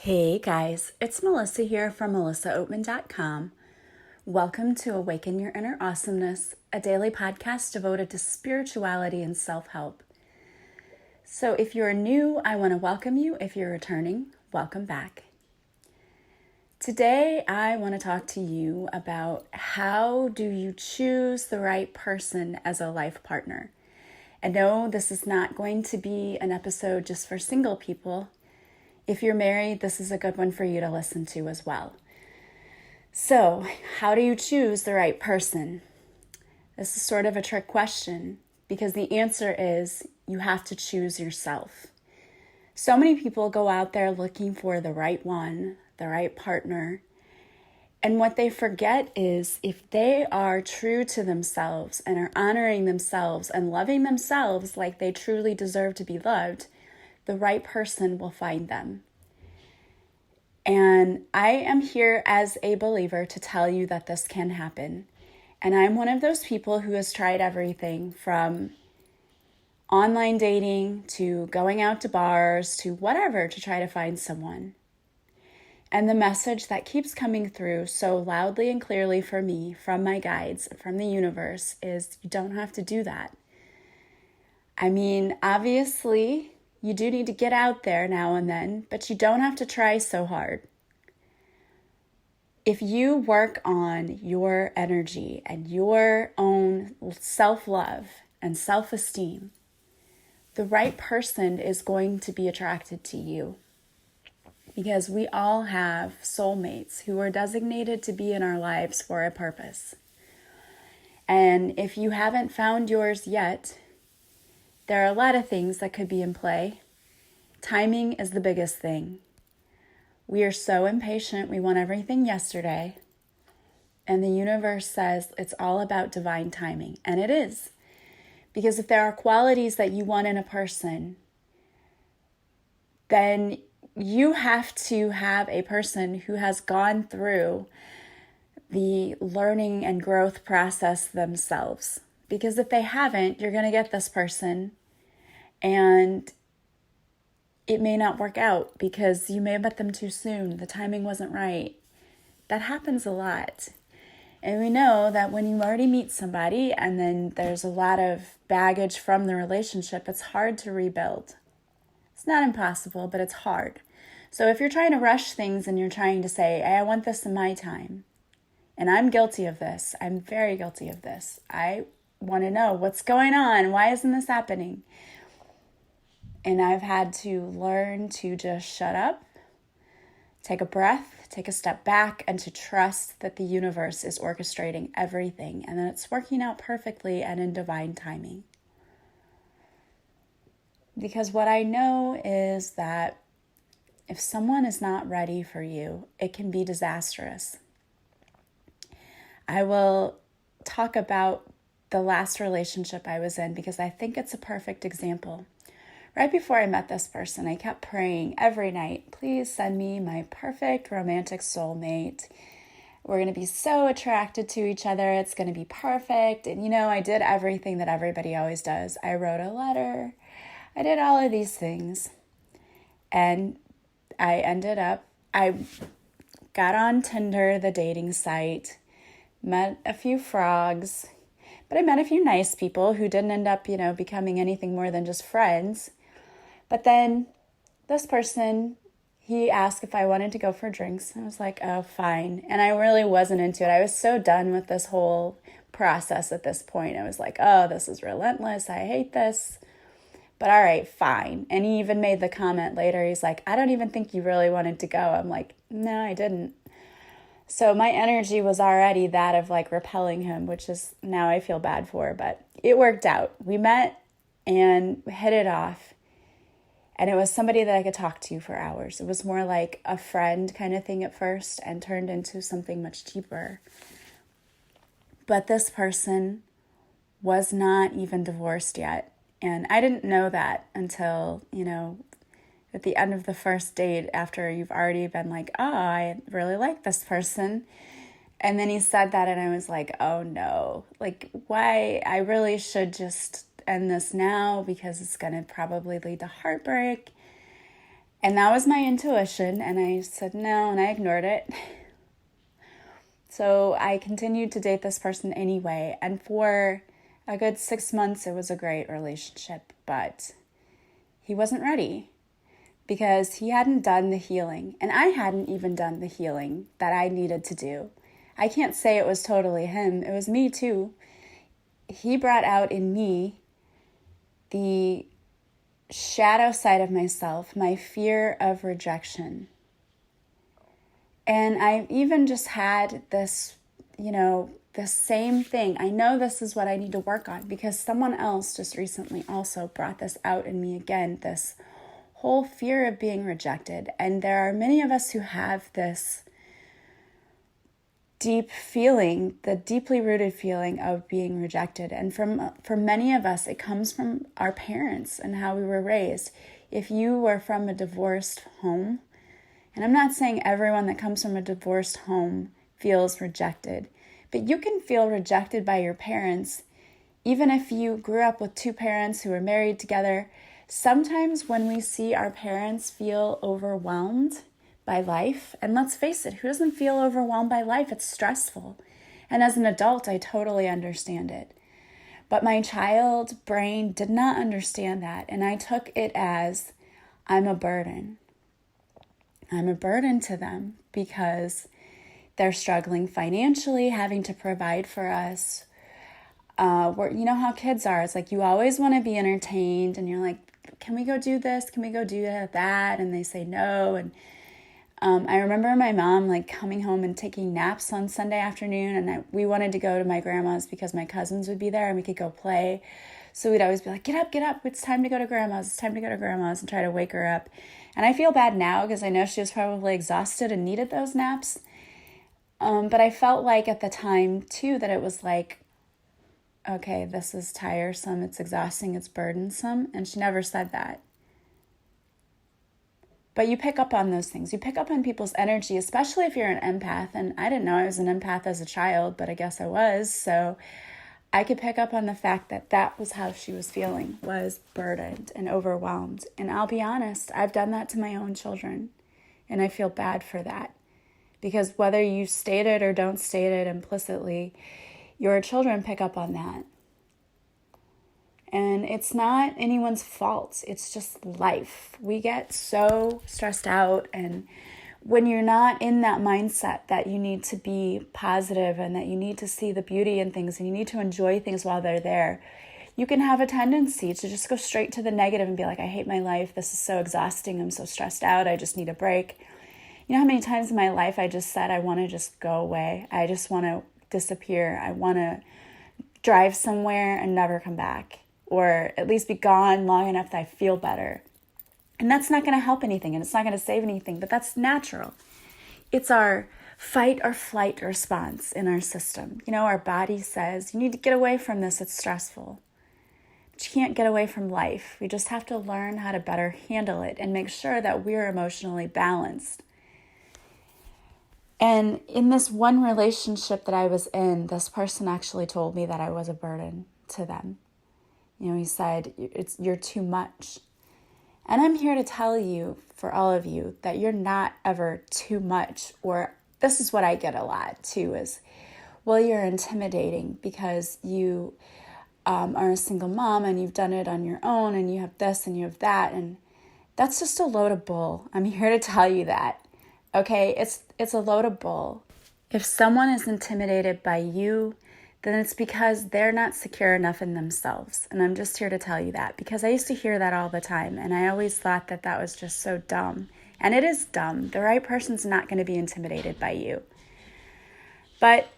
Hey guys, it's Melissa here from melissaoatman.com. Welcome to Awaken Your Inner Awesomeness, a daily podcast devoted to spirituality and self-help. So if you're new, I want to welcome you. If you're returning, welcome back. Today, I want to talk to you about how do you choose the right person as a life partner. And no, this is not going to be an episode just for single people. If you're married, this is a good one for you to listen to as well. So, how do you choose the right person? This is sort of a trick question because the answer is you have to choose yourself. So many people go out there looking for the right one, the right partner. And what they forget is if they are true to themselves and are honoring themselves and loving themselves like they truly deserve to be loved, the right person will find them. And I am here as a believer to tell you that this can happen. And I'm one of those people who has tried everything from online dating to going out to bars to whatever to try to find someone. And the message that keeps coming through so loudly and clearly for me, from my guides, from the universe, is you don't have to do that. I mean, obviously, you do need to get out there now and then, but you don't have to try so hard. If you work on your energy and your own self-love and self-esteem, the right person is going to be attracted to you. Because we all have soulmates who are designated to be in our lives for a purpose. And if you haven't found yours yet, there are a lot of things that could be in play. Timing is the biggest thing. We are so impatient. We want everything yesterday. And the universe says it's all about divine timing. And it is. Because if there are qualities that you want in a person, then you have to have a person who has gone through the learning and growth process themselves. Because if they haven't, you're going to get this person and it may not work out because you may have met them too soon. The timing wasn't right. That happens a lot. And we know that when you already meet somebody and then there's a lot of baggage from the relationship, it's hard to rebuild. It's not impossible, but it's hard. So if you're trying to rush things and you're trying to say, hey, I want this in my time, and I'm guilty of this. I'm very guilty of this. I want to know what's going on. Why isn't this happening? And I've had to learn to just shut up, take a breath, take a step back, and to trust that the universe is orchestrating everything and that it's working out perfectly and in divine timing. Because what I know is that if someone is not ready for you, it can be disastrous. I will talk about the last relationship I was in because I think it's a perfect example. Right before I met this person, I kept praying every night, please send me my perfect romantic soulmate. We're going to be so attracted to each other. It's going to be perfect. And I did everything that everybody always does. I wrote a letter. I did all of these things. And I got on Tinder, the dating site, met a few frogs, but I met a few nice people who didn't end up, becoming anything more than just friends. But then this person, he asked if I wanted to go for drinks. I was like, oh, fine. And I really wasn't into it. I was so done with this whole process at this point. I was like, oh, this is relentless. I hate this. But all right, fine. And he even made the comment later. He's like, I don't even think you really wanted to go. I'm like, no, I didn't. So my energy was already that of repelling him, which is now I feel bad for. But it worked out. We met and hit it off. And it was somebody that I could talk to for hours. It was more like a friend kind of thing at first and turned into something much deeper. But this person was not even divorced yet. And I didn't know that until, at the end of the first date after you've already been like, oh, I really like this person. And then he said that and I was like, oh no, why? I really should just end this now because it's going to probably lead to heartbreak. And that was my intuition, and I said no, and I ignored it. So I continued to date this person anyway, and for a good 6 months, it was a great relationship, but he wasn't ready because he hadn't done the healing, and I hadn't even done the healing that I needed to do. I can't say it was totally him. It was me too. He brought out in me the shadow side of myself, my fear of rejection. And I even just had this, the same thing. I know this is what I need to work on because someone else just recently also brought this out in me again, this whole fear of being rejected. And there are many of us who have this deep feeling, the deeply rooted feeling of being rejected. And for many of us, it comes from our parents and how we were raised. If you were from a divorced home, and I'm not saying everyone that comes from a divorced home feels rejected, but you can feel rejected by your parents, even if you grew up with two parents who were married together. Sometimes when we see our parents feel overwhelmed by life, and let's face it, who doesn't feel overwhelmed by life? It's stressful. And as an adult, I totally understand it. But my child brain did not understand that, and I took it as I'm a burden. I'm a burden to them because they're struggling financially, having to provide for us. You know how kids are. It's like you always want to be entertained, and you're like, can we go do this? Can we go do that? And they say no. And I remember my mom coming home and taking naps on Sunday afternoon, and we wanted to go to my grandma's because my cousins would be there and we could go play. So we'd always be like, get up, it's time to go to grandma's, and try to wake her up. And I feel bad now because I know she was probably exhausted and needed those naps. But I felt like at the time too that it was like, okay, this is tiresome, it's exhausting, it's burdensome. And she never said that. But you pick up on those things. You pick up on people's energy, especially if you're an empath. And I didn't know I was an empath as a child, but I guess I was. So I could pick up on the fact that that was how she was feeling, was burdened and overwhelmed. And I'll be honest, I've done that to my own children. And I feel bad for that. Because whether you state it or don't state it implicitly, your children pick up on that. And it's not anyone's fault. It's just life. We get so stressed out. And when you're not in that mindset that you need to be positive and that you need to see the beauty in things and you need to enjoy things while they're there, you can have a tendency to just go straight to the negative and be like, I hate my life. This is so exhausting. I'm so stressed out. I just need a break. You know how many times in my life I just said, I want to just go away. I just want to disappear. I want to drive somewhere and never come back. Or at least be gone long enough that I feel better. And that's not going to help anything, and it's not going to save anything, but that's natural. It's our fight or flight response in our system. Our body says, you need to get away from this, it's stressful. But you can't get away from life. We just have to learn how to better handle it and make sure that we're emotionally balanced. And in this one relationship that I was in, this person actually told me that I was a burden to them. He said, you're too much. And I'm here to tell you, for all of you, that you're not ever too much. Or this is what I get a lot too is, well, you're intimidating because you are a single mom and you've done it on your own and you have this and you have that. And that's just a load of bull. I'm here to tell you that. Okay, it's a load of bull. If someone is intimidated by you, then it's because they're not secure enough in themselves. And I'm just here to tell you that because I used to hear that all the time. And I always thought that that was just so dumb. And it is dumb. The right person's not going to be intimidated by you. But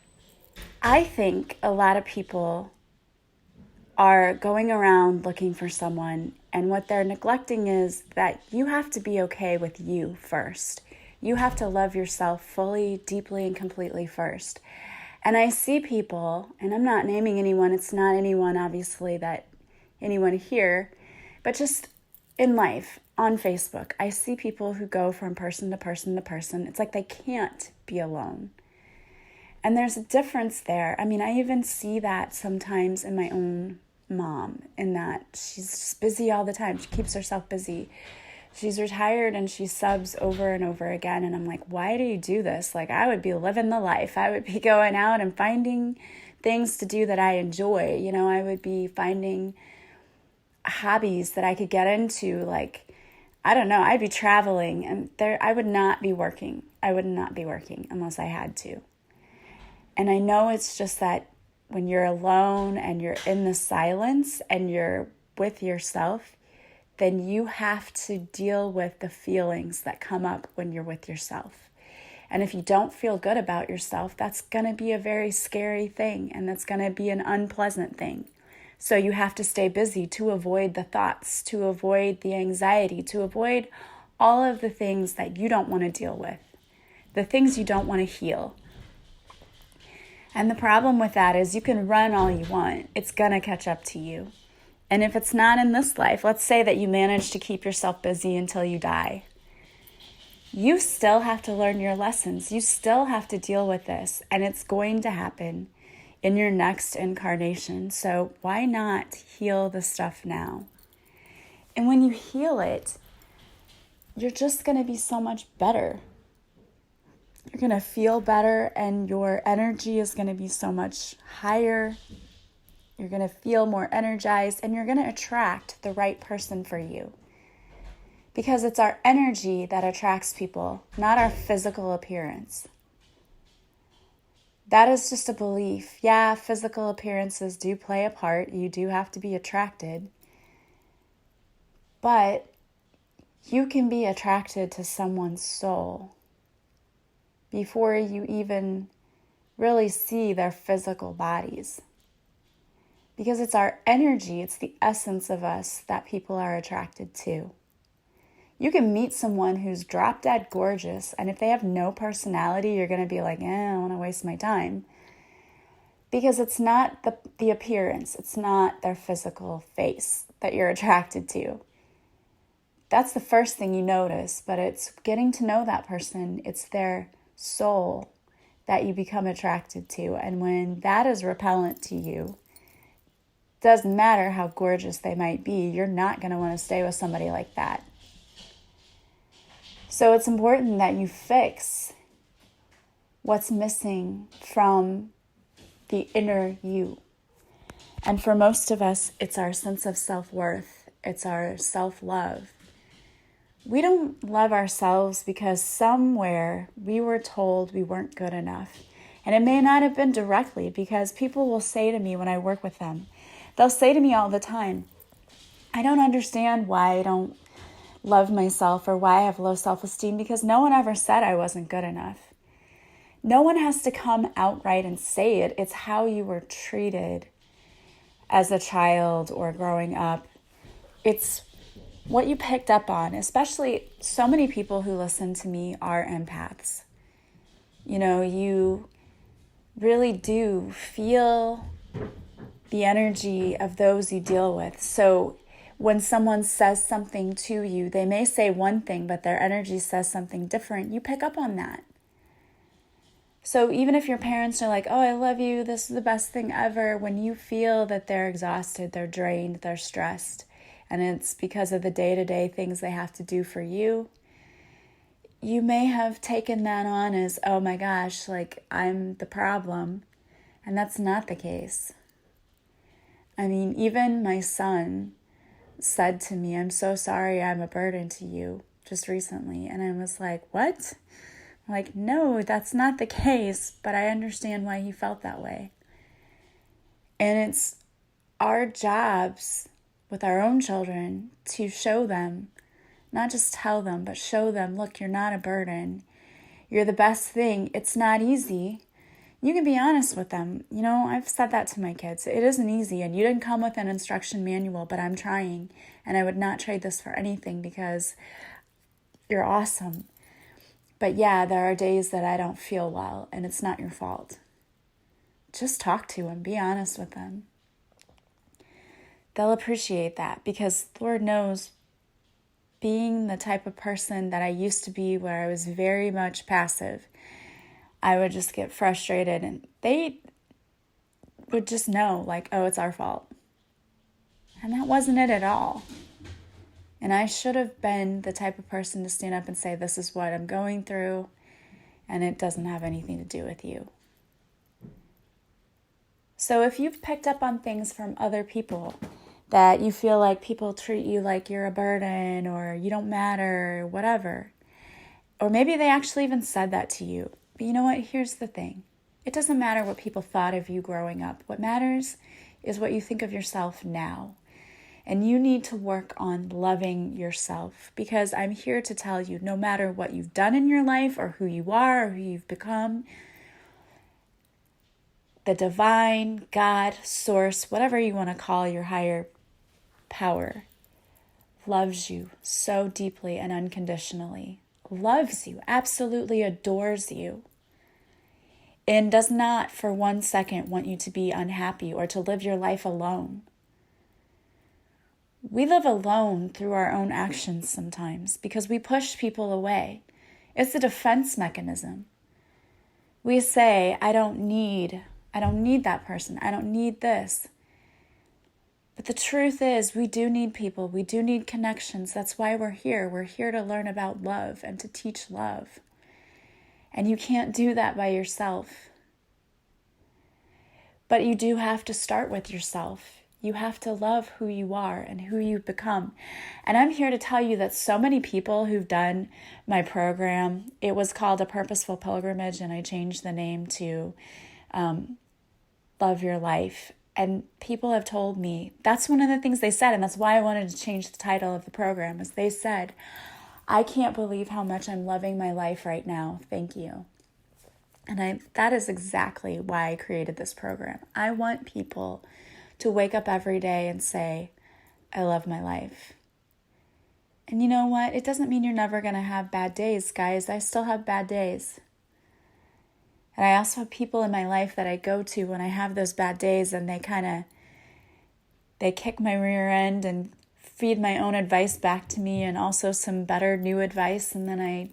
I think a lot of people are going around looking for someone. And what they're neglecting is that you have to be okay with you first. You have to love yourself fully, deeply, and completely first. And I see people, and I'm not naming anyone, it's not anyone, obviously, that anyone here, but just in life, on Facebook, I see people who go from person to person to person. It's like they can't be alone. And there's a difference there. I mean, I even see that sometimes in my own mom, in that she's just busy all the time. She keeps herself busy. She's retired and she subs over and over again. And I'm like, why do you do this? Like, I would be living the life. I would be going out and finding things to do that I enjoy. You know, I would be finding hobbies that I could get into. Like, I don't know, I'd be traveling and I would not be working. I would not be working unless I had to. And I know it's just that when you're alone and you're in the silence and you're with yourself, then you have to deal with the feelings that come up when you're with yourself. And if you don't feel good about yourself, that's going to be a very scary thing, and that's going to be an unpleasant thing. So you have to stay busy to avoid the thoughts, to avoid the anxiety, to avoid all of the things that you don't want to deal with, the things you don't want to heal. And the problem with that is you can run all you want. It's going to catch up to you. And if it's not in this life, let's say that you manage to keep yourself busy until you die. You still have to learn your lessons. You still have to deal with this. And it's going to happen in your next incarnation. So why not heal the stuff now? And when you heal it, you're just going to be so much better. You're going to feel better and your energy is going to be so much higher. You're going to feel more energized and you're going to attract the right person for you. Because it's our energy that attracts people, not our physical appearance. That is just a belief. Yeah, physical appearances do play a part. You do have to be attracted. But you can be attracted to someone's soul before you even really see their physical bodies. Because it's our energy, it's the essence of us that people are attracted to. You can meet someone who's drop dead gorgeous, and if they have no personality, you're going to be like, I don't want to waste my time. Because it's not the appearance, it's not their physical face that you're attracted to. That's the first thing you notice, but it's getting to know that person. It's their soul that you become attracted to. And when that is repellent to you, doesn't matter how gorgeous they might be, you're not going to want to stay with somebody like that. So it's important that you fix what's missing from the inner you. And for most of us, it's our sense of self-worth. It's our self-love. We don't love ourselves because somewhere we were told we weren't good enough. And it may not have been directly, because people will say to me when I work with them, they'll say to me all the time, I don't understand why I don't love myself or why I have low self-esteem, because no one ever said I wasn't good enough. No one has to come outright and say it. It's how you were treated as a child or growing up. It's what you picked up on. Especially so many people who listen to me are empaths. You know, you really do feel the energy of those you deal with. So when someone says something to you, they may say one thing, but their energy says something different. You pick up on that. So even if your parents are like, oh, I love you, this is the best thing ever, when you feel that they're exhausted, they're drained, they're stressed, and it's because of the day-to-day things they have to do for you, you may have taken that on as, oh my gosh, like I'm the problem. And that's not the case. I mean, even my son said to me, I'm so sorry I'm a burden to you, just recently. And I was like, what? Like, no, that's not the case, but I understand why he felt that way. And it's our jobs with our own children to show them, not just tell them, but show them, look, you're not a burden. You're the best thing. It's not easy. You can be honest with them. You know, I've said that to my kids. It isn't easy, and you didn't come with an instruction manual, but I'm trying, and I would not trade this for anything because you're awesome. But yeah, there are days that I don't feel well, and it's not your fault. Just talk to them. Be honest with them. They'll appreciate that because Lord knows, being the type of person that I used to be, where I was very much passive, I would just get frustrated, and they would just know, like, oh, it's our fault. And that wasn't it at all. And I should have been the type of person to stand up and say, this is what I'm going through, and it doesn't have anything to do with you. So if you've picked up on things from other people, that you feel like people treat you like you're a burden or you don't matter or whatever, or maybe they actually even said that to you. But you know what? Here's the thing. It doesn't matter what people thought of you growing up. What matters is what you think of yourself now. And you need to work on loving yourself, because I'm here to tell you, no matter what you've done in your life or who you are or who you've become, the divine, God, source, whatever you want to call your higher power, loves you so deeply and unconditionally, loves you, absolutely adores you, and does not for 1 second want you to be unhappy or to live your life alone. We live alone through our own actions sometimes because we push people away. It's a defense mechanism. We say, I don't need that person. I don't need this. But the truth is, we do need people. We do need connections. That's why we're here. We're here to learn about love and to teach love. And you can't do that by yourself. But you do have to start with yourself. You have to love who you are and who you've become. And I'm here to tell you that so many people who've done my program, it was called A Purposeful Pilgrimage, and I changed the name to Love Your Life. And people have told me, that's one of the things they said, and that's why I wanted to change the title of the program, is they said, I can't believe how much I'm loving my life right now. Thank you. And that is exactly why I created this program. I want people to wake up every day and say, I love my life. And you know what? It doesn't mean you're never going to have bad days, guys. I still have bad days. And I also have people in my life that I go to when I have those bad days, and they kick my rear end and feed my own advice back to me, and also some better new advice. And then I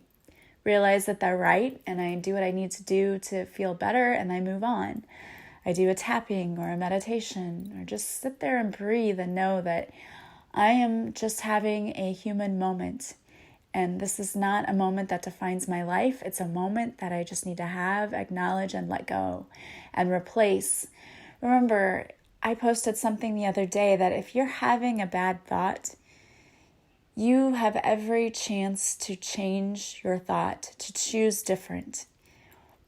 realize that they're right, and I do what I need to do to feel better, and I move on. I do a tapping or a meditation, or just sit there and breathe and know that I am just having a human moment. And this is not a moment that defines my life. It's a moment that I just need to have, acknowledge, and let go and replace. Remember, I posted something the other day that if you're having a bad thought, you have every chance to change your thought, to choose different.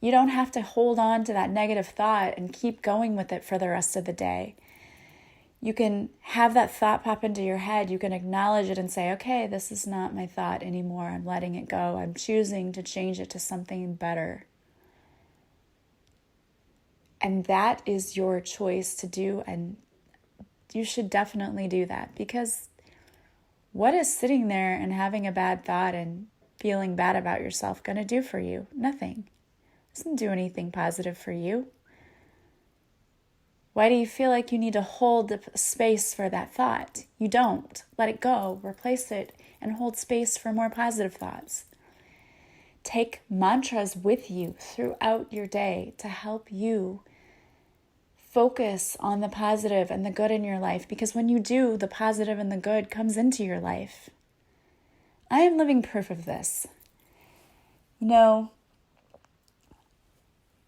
You don't have to hold on to that negative thought and keep going with it for the rest of the day. You can have that thought pop into your head. You can acknowledge it and say, okay, this is not my thought anymore. I'm letting it go. I'm choosing to change it to something better. And that is your choice to do, and you should definitely do that, because what is sitting there and having a bad thought and feeling bad about yourself going to do for you? Nothing. It doesn't do anything positive for you. Why do you feel like you need to hold the space for that thought? You don't. Let it go. Replace it and hold space for more positive thoughts. Take mantras with you throughout your day to help you focus on the positive and the good in your life, because when you do, the positive and the good comes into your life. I am living proof of this. You know,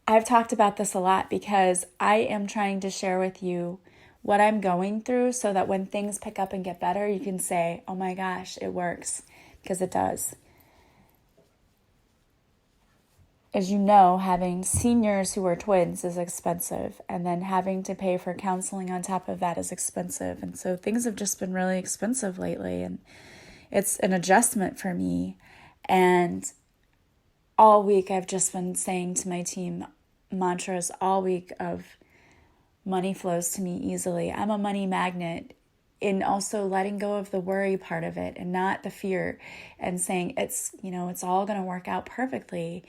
I've talked about this a lot because I am trying to share with you what I'm going through so that when things pick up and get better, you can say, oh my gosh, it works, because it does. As you know, having seniors who are twins is expensive, and then having to pay for counseling on top of that is expensive. And so things have just been really expensive lately, and it's an adjustment for me. And all week I've just been saying to my team mantras all week of money flows to me easily. I'm a money magnet, in also letting go of the worry part of it and not the fear, and saying it's all going to work out perfectly.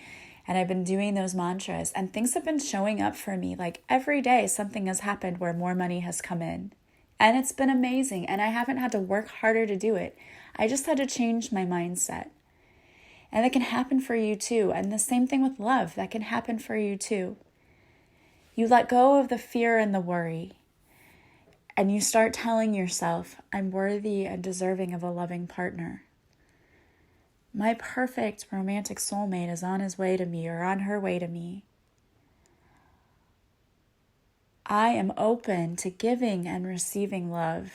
And I've been doing those mantras, and things have been showing up for me. Like every day something has happened where more money has come in, and it's been amazing. And I haven't had to work harder to do it. I just had to change my mindset. And that can happen for you too. And the same thing with love, that can happen for you too. You let go of the fear and the worry. And you start telling yourself, I'm worthy and deserving of a loving partner. My perfect romantic soulmate is on his way to me or on her way to me. I am open to giving and receiving love.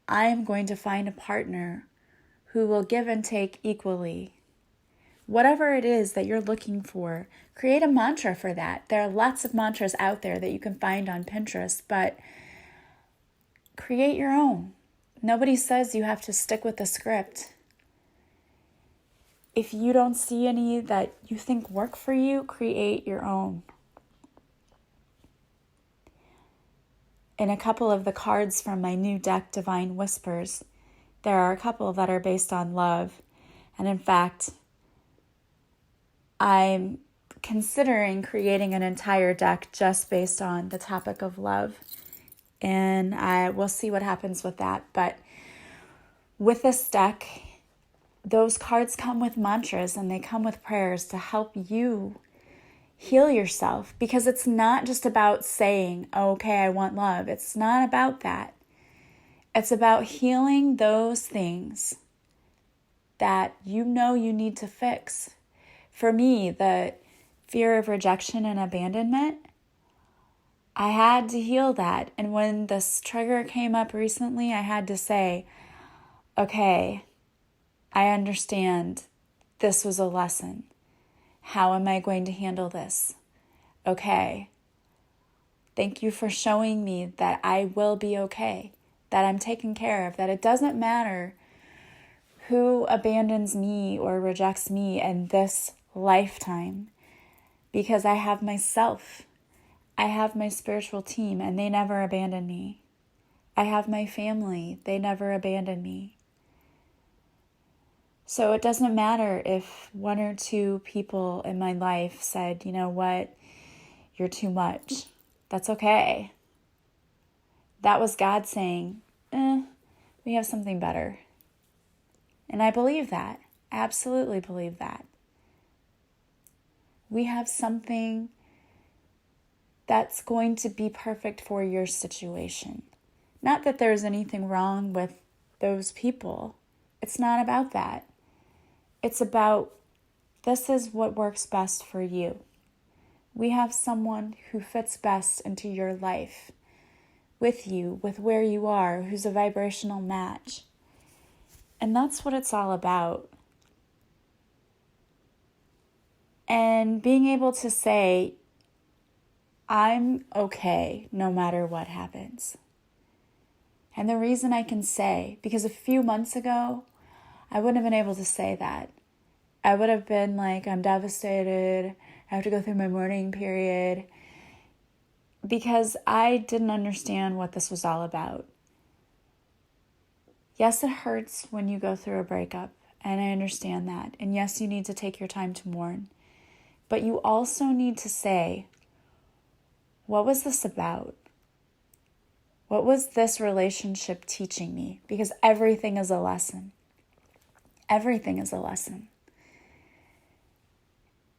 I am going to find a partner who will give and take equally. Whatever it is that you're looking for, create a mantra for that. There are lots of mantras out there that you can find on Pinterest, but create your own. Nobody says you have to stick with the script. If you don't see any that you think work for you, create your own. In a couple of the cards from my new deck, Divine Whispers, there are a couple that are based on love. And in fact, I'm considering creating an entire deck just based on the topic of love. And I will see what happens with that. But with this deck, those cards come with mantras and they come with prayers to help you heal yourself. Because it's not just about saying, oh, okay, I want love. It's not about that. It's about healing those things that you know you need to fix. For me, the fear of rejection and abandonment, I had to heal that. And when this trigger came up recently, I had to say, okay, I understand this was a lesson. How am I going to handle this? Okay, thank you for showing me that I will be okay, that I'm taken care of, that it doesn't matter who abandons me or rejects me in this lifetime, because I have myself. I have my spiritual team, and they never abandon me. I have my family. They never abandon me. So it doesn't matter if one or two people in my life said, you know what, you're too much. That's okay. That was God saying, we have something better. And I believe that. Absolutely believe that. We have something that's going to be perfect for your situation. Not that there's anything wrong with those people. It's not about that. It's about, this is what works best for you. We have someone who fits best into your life, with you, with where you are, who's a vibrational match. And that's what it's all about. And being able to say, I'm okay no matter what happens. And the reason I can say, because a few months ago, I wouldn't have been able to say that. I would have been like, I'm devastated. I have to go through my mourning period. Because I didn't understand what this was all about. Yes, it hurts when you go through a breakup, and I understand that. And yes, you need to take your time to mourn. But you also need to say, what was this about? What was this relationship teaching me? Because everything is a lesson. Everything is a lesson.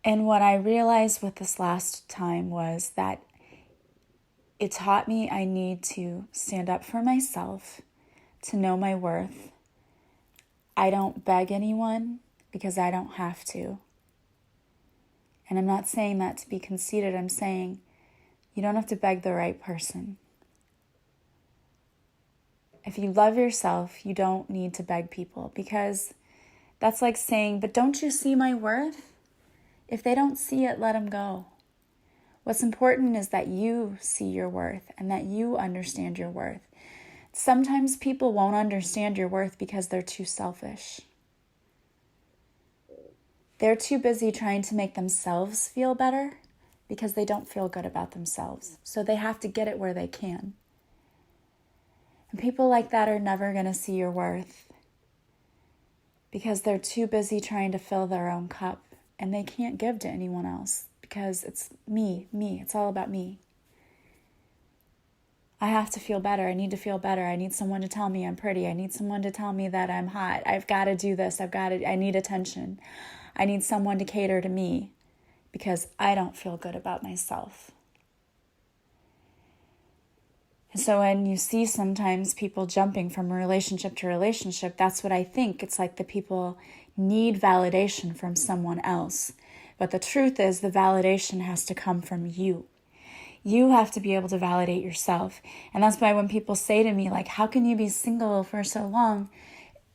And what I realized with this last time was that it taught me I need to stand up for myself, to know my worth. I don't beg anyone because I don't have to. And I'm not saying that to be conceited. I'm saying you don't have to beg the right person. If you love yourself, you don't need to beg people, because that's like saying, but don't you see my worth? If they don't see it, let them go. What's important is that you see your worth and that you understand your worth. Sometimes people won't understand your worth because they're too selfish. They're too busy trying to make themselves feel better because they don't feel good about themselves. So they have to get it where they can. And people like that are never going to see your worth because they're too busy trying to fill their own cup, and they can't give to anyone else because it's me. It's all about me. I have to feel better. I need to feel better. I need someone to tell me I'm pretty. I need someone to tell me that I'm hot. I've got to do this. I need attention. I need someone to cater to me because I don't feel good about myself. And so when you see sometimes people jumping from relationship to relationship, that's what I think. It's like the people need validation from someone else. But the truth is the validation has to come from you. You have to be able to validate yourself. And that's why when people say to me, like, how can you be single for so long?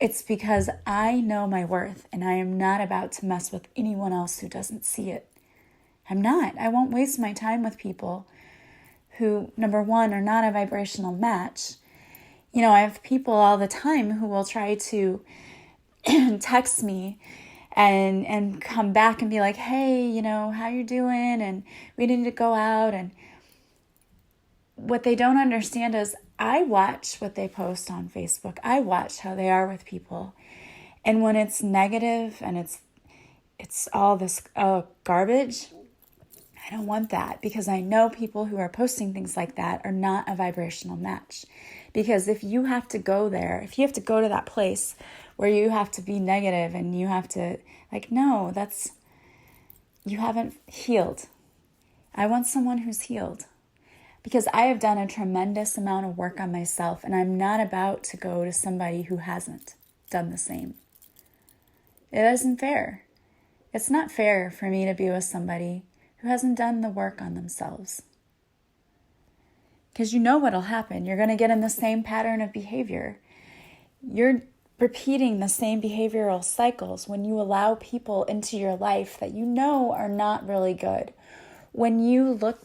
It's because I know my worth and I am not about to mess with anyone else who doesn't see it. I'm not. I won't waste my time with people who, number one, are not a vibrational match. You know, I have people all the time who will try to text me and come back and be like, hey, you know, how you doing? And we need to go out. And what they don't understand is I watch what they post on Facebook. I watch how they are with people. And when it's negative and it's all this garbage, I don't want that, because I know people who are posting things like that are not a vibrational match. Because if you have to go there, if you have to go to that place where you have to be negative and you have to, like, no, you haven't healed. I want someone who's healed. Because I have done a tremendous amount of work on myself, and I'm not about to go to somebody who hasn't done the same. It isn't fair. It's not fair for me to be with somebody who hasn't done the work on themselves. Because you know what'll happen. You're going to get in the same pattern of behavior. You're repeating the same behavioral cycles when you allow people into your life that you know are not really good. When you look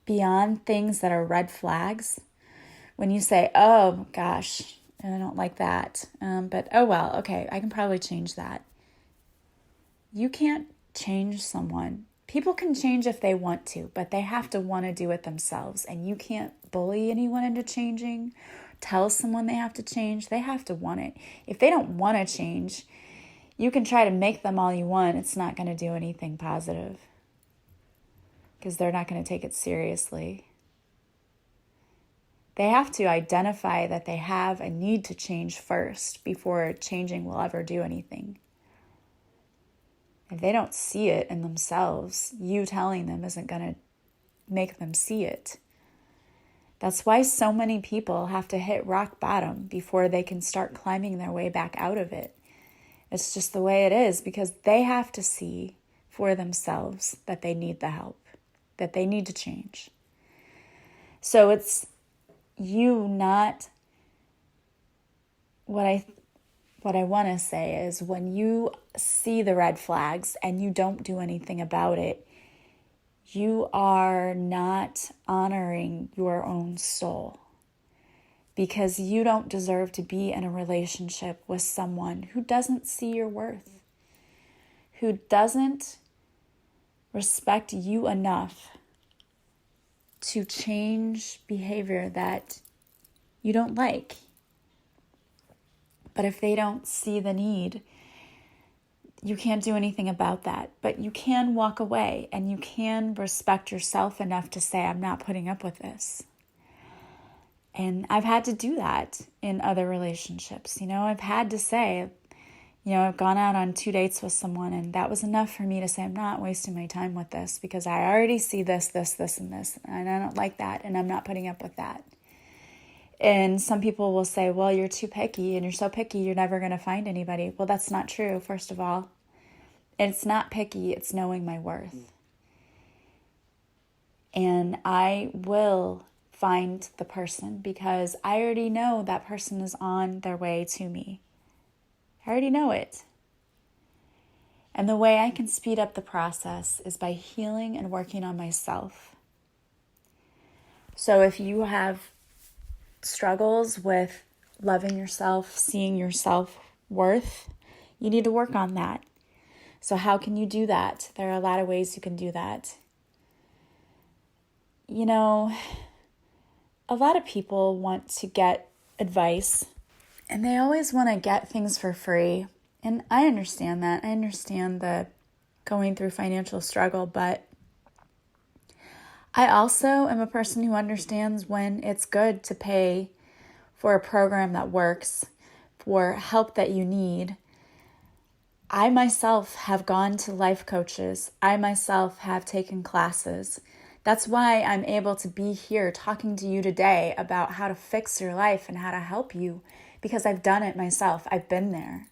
beyond things that are red flags, when you say, oh gosh, I don't like that, but oh well, okay, I can probably change that. You can't change someone. People can change if they want to, but they have to want to do it themselves. And you can't bully anyone into changing, tell someone they have to change. They have to want it. If they don't want to change, you can try to make them all you want. It's not going to do anything positive, because they're not going to take it seriously. They have to identify that they have a need to change first before changing will ever do anything. If they don't see it in themselves, you telling them isn't going to make them see it. That's why so many people have to hit rock bottom before they can start climbing their way back out of it. It's just the way it is, because they have to see for themselves that they need the help, that they need to change. So it's you, not what I want to say is, when you see the red flags and you don't do anything about it, you are not honoring your own soul, because you don't deserve to be in a relationship with someone who doesn't see your worth, who doesn't respect you enough to change behavior that you don't like. But if they don't see the need, you can't do anything about that. But you can walk away, and you can respect yourself enough to say, I'm not putting up with this. And I've had to do that in other relationships. You know, I've had to say, you know, I've gone out on 2 dates with someone, and that was enough for me to say, I'm not wasting my time with this, because I already see this, this, this, and this, and I don't like that, and I'm not putting up with that. And some people will say, well, you're too picky, and you're so picky, you're never going to find anybody. Well, that's not true, first of all. It's not picky, it's knowing my worth. And I will find the person, because I already know that person is on their way to me. I already know it. And the way I can speed up the process is by healing and working on myself. So if you have struggles with loving yourself, seeing your self-worth, you need to work on that. So how can you do that? There are a lot of ways you can do that. You know, a lot of people want to get advice, and they always want to get things for free. And I understand that. I understand the going through financial struggle, but I also am a person who understands when it's good to pay for a program that works, for help that you need. I myself have gone to life coaches. I myself have taken classes That's why I'm able to be here talking to you today about how to fix your life and how to help you, because I've done it myself. I've been there.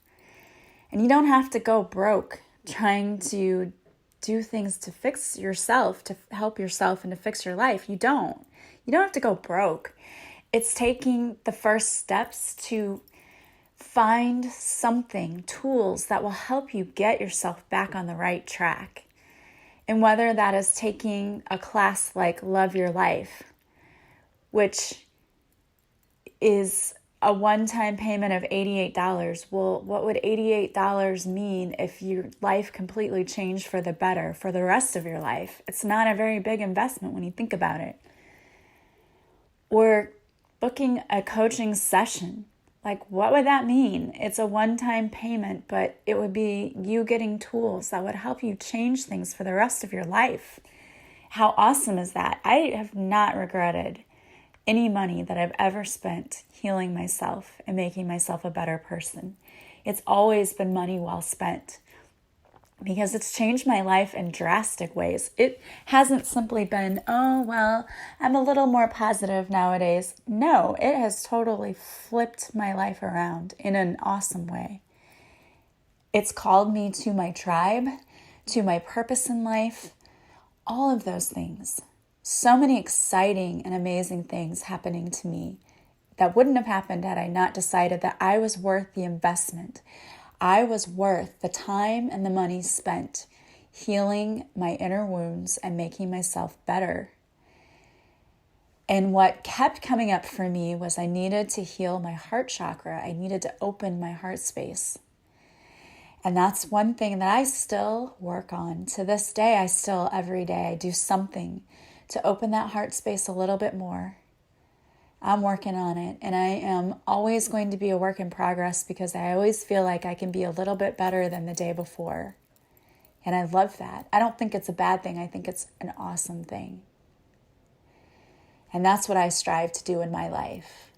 And you don't have to go broke trying to do things to fix yourself, to help yourself and to fix your life. You don't. You don't have to go broke. It's taking the first steps to find something, tools that will help you get yourself back on the right track. And whether that is taking a class like Love Your Life, which is a one-time payment of $88. Well, what would $88 mean if your life completely changed for the better for the rest of your life? It's not a very big investment when you think about it. Or booking a coaching session. Like, what would that mean? It's a one-time payment, but it would be you getting tools that would help you change things for the rest of your life. How awesome is that? I have not regretted any money that I've ever spent healing myself and making myself a better person. It's always been money well spent, because it's changed my life in drastic ways. It hasn't simply been, oh, well, I'm a little more positive nowadays. No, it has totally flipped my life around in an awesome way. It's called me to my tribe, to my purpose in life, all of those things. So many exciting and amazing things happening to me that wouldn't have happened had I not decided that I was worth the investment. I was worth the time and the money spent healing my inner wounds and making myself better. And what kept coming up for me was I needed to heal my heart chakra. I needed to open my heart space. And that's one thing that I still work on. To this day, every day, I do something to open that heart space a little bit more. I'm working on it, and I am always going to be a work in progress, because I always feel like I can be a little bit better than the day before. And I love that. I don't think it's a bad thing. I think it's an awesome thing. And that's what I strive to do in my life.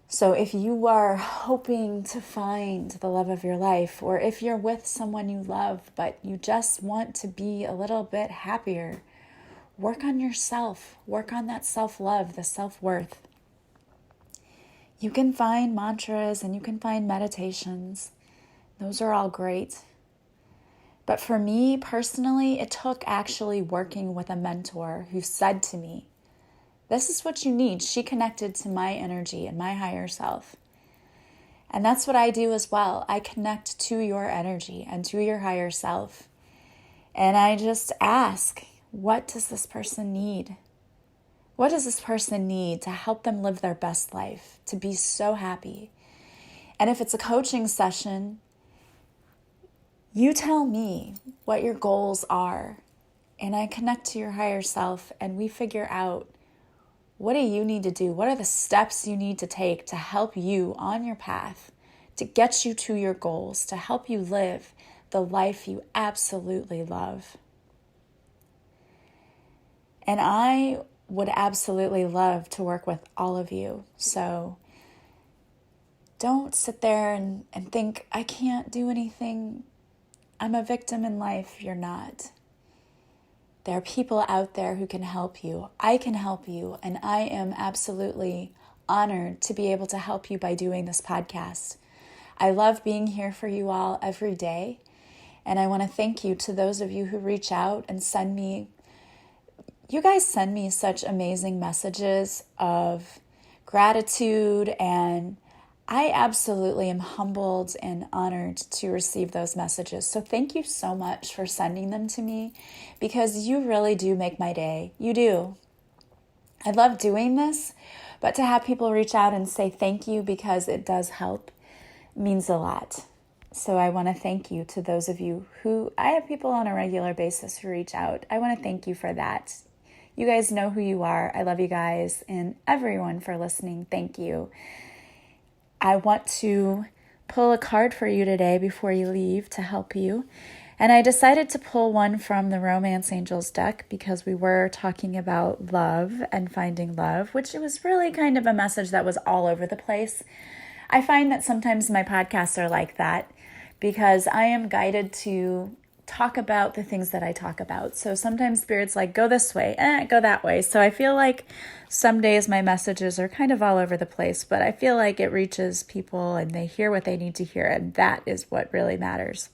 So if you are hoping to find the love of your life, or if you're with someone you love, but you just want to be a little bit happier, work on yourself. Work on that self-love, the self-worth. You can find mantras and you can find meditations. Those are all great. But for me personally, it took actually working with a mentor who said to me, this is what you need. She connected to my energy and my higher self. And that's what I do as well. I connect to your energy and to your higher self. And I just ask, what does this person need? What does this person need to help them live their best life, to be so happy? And if it's a coaching session, you tell me what your goals are, and I connect to your higher self, and we figure out, what do you need to do? What are the steps you need to take to help you on your path, to get you to your goals, to help you live the life you absolutely love? And I would absolutely love to work with all of you. So don't sit there and think, I can't do anything. I'm a victim in life. You're not. There are people out there who can help you. I can help you. And I am absolutely honored to be able to help you by doing this podcast. I love being here for you all every day. And I want to thank you to those of you who reach out and send me. You guys send me such amazing messages of gratitude, and I absolutely am humbled and honored to receive those messages. So thank you so much for sending them to me, because you really do make my day. You do. I love doing this, but to have people reach out and say thank you because it does help means a lot. So I want to thank you to those of you who, I have people on a regular basis who reach out. I want to thank you for that. You guys know who you are. I love you guys, and everyone for listening. Thank you. I want to pull a card for you today before you leave to help you. And I decided to pull one from the Romance Angels deck because we were talking about love and finding love, which it was really kind of a message that was all over the place. I find that sometimes my podcasts are like that because I am guided to talk about the things that I talk about. So sometimes Spirit's like, go this way, go that way. So I feel like some days my messages are kind of all over the place, but I feel like it reaches people and they hear what they need to hear, and that is what really matters.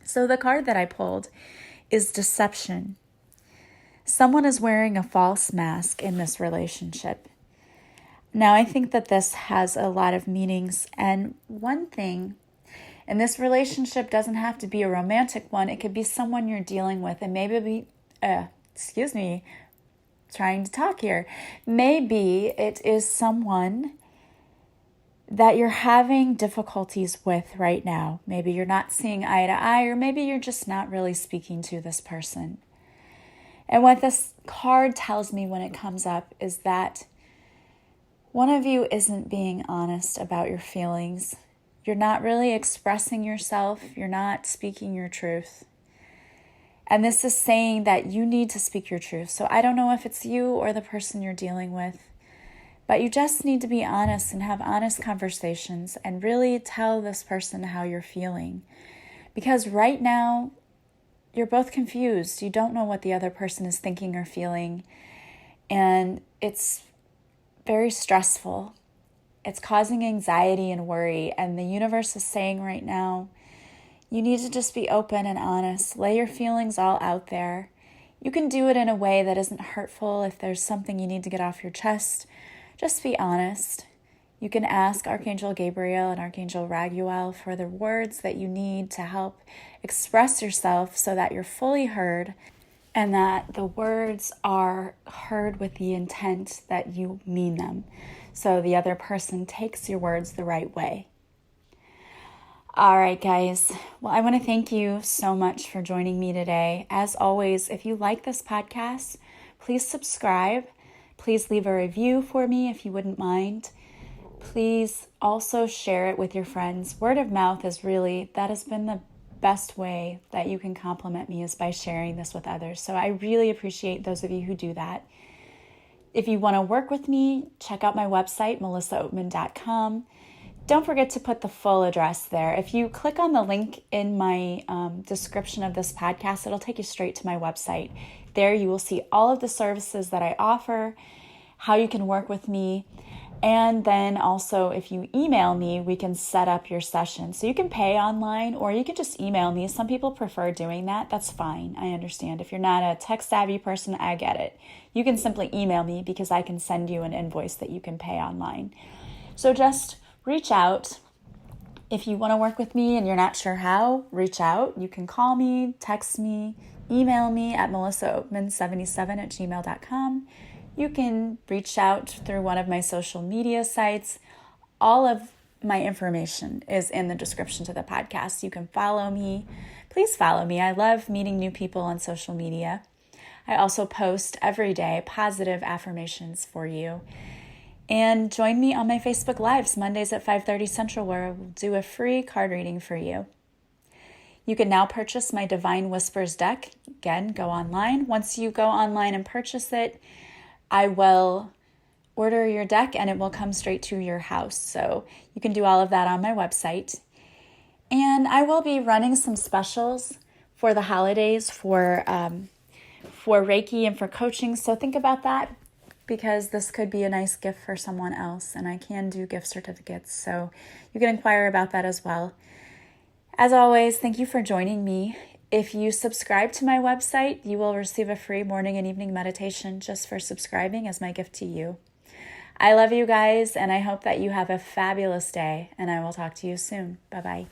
So the card that I pulled is deception. Someone is wearing a false mask in this relationship. Now, I think that this has a lot of meanings, and one thing, and this relationship doesn't have to be a romantic one. It could be someone you're dealing with, and maybe trying to talk here. Maybe it is someone that you're having difficulties with right now. Maybe you're not seeing eye to eye, or maybe you're just not really speaking to this person. And what this card tells me when it comes up is that one of you isn't being honest about your feelings. You're not really expressing yourself. You're not speaking your truth. And this is saying that you need to speak your truth. So I don't know if it's you or the person you're dealing with, but you just need to be honest and have honest conversations and really tell this person how you're feeling. Because right now, you're both confused. You don't know what the other person is thinking or feeling. And it's very stressful. It's causing anxiety and worry. And the universe is saying right now, you need to just be open and honest. Lay your feelings all out there. You can do it in a way that isn't hurtful. If there's something you need to get off your chest, just be honest. You can ask Archangel Gabriel and Archangel Raguel for the words that you need to help express yourself so that you're fully heard and that the words are heard with the intent that you mean them. So the other person takes your words the right way. All right, guys. Well, I want to thank you so much for joining me today. As always, if you like this podcast, please subscribe. Please leave a review for me if you wouldn't mind. Please also share it with your friends. Word of mouth is that has been the best way that you can compliment me, is by sharing this with others. So I really appreciate those of you who do that. If you want to work with me, check out my website, melissaoatman.com. Don't forget to put the full address there. If you click on the link in my description of this podcast, it'll take you straight to my website. There you will see all of the services that I offer, how you can work with me, and then also if you email me, we can set up your session. So you can pay online or you can just email me. Some people prefer doing that. That's fine. I understand. If you're not a tech-savvy person, I get it. You can simply email me because I can send you an invoice that you can pay online. So just reach out. If you want to work with me and you're not sure how, reach out. You can call me, text me, email me at melissaoatman77@gmail.com. You can reach out through one of my social media sites. All of my information is in the description to the podcast. You can follow me. Please follow me. I love meeting new people on social media. I also post every day positive affirmations for you. And join me on my Facebook Lives Mondays at 5:30 Central, where I will do a free card reading for you. You can now purchase my Divine Whispers deck. Again, go online. Once you go online and purchase it, I will order your deck and it will come straight to your house. So you can do all of that on my website. And I will be running some specials for the holidays for Reiki and for coaching. So think about that, because this could be a nice gift for someone else, and I can do gift certificates. So you can inquire about that as well. As always, thank you for joining me. If you subscribe to my website, you will receive a free morning and evening meditation just for subscribing as my gift to you. I love you guys, and I hope that you have a fabulous day, and I will talk to you soon. Bye-bye.